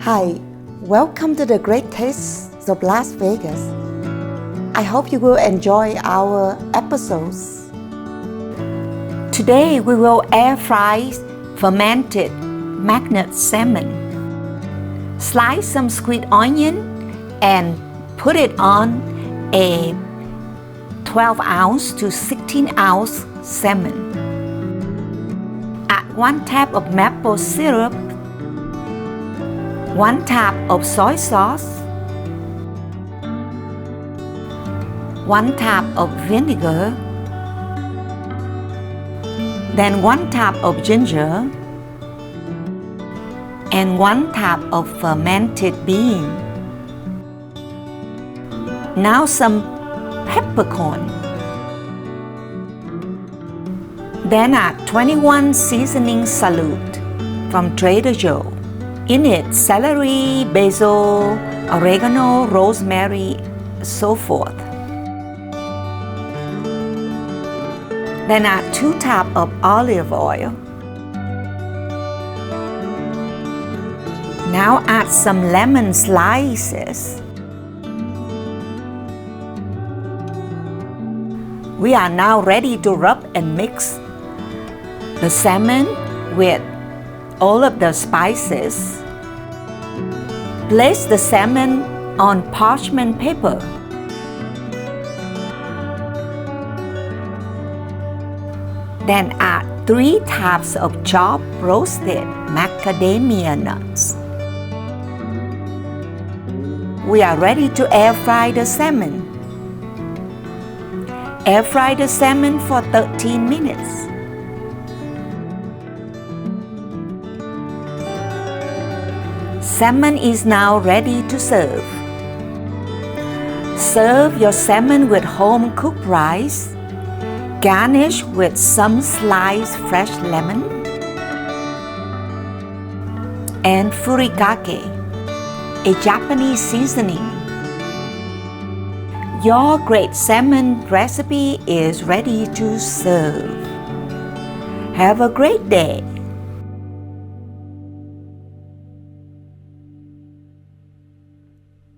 Hi, welcome to the great tastes of Las Vegas. I hope you will enjoy our episodes. Today we will air fry fermented Mac Nut Salmon. Slice some sweet onion and put it on a 12-ounce to 16-ounce salmon. Add 1 tap of maple syrup, 1 tap of soy sauce, 1 tap of vinegar, then 1 tap of ginger, and 1 tap of fermented bean. Now some peppercorn. Then add 21 seasoning salute from Trader Joe. In it, celery, basil, oregano, rosemary, so forth. Then add 2 taps of olive oil. Now add some lemon slices. We are now ready to rub and mix the salmon with all of the spices. Place the salmon on parchment paper. Then add 3 taps of chopped roasted macadamia nuts. We are ready to air fry the salmon. Air fry the salmon for 13 minutes. Salmon is now ready to serve. Serve your salmon with home-cooked rice. Garnish with some sliced fresh lemon and furikake, a Japanese seasoning. Your great salmon recipe is ready to serve. Have a great day.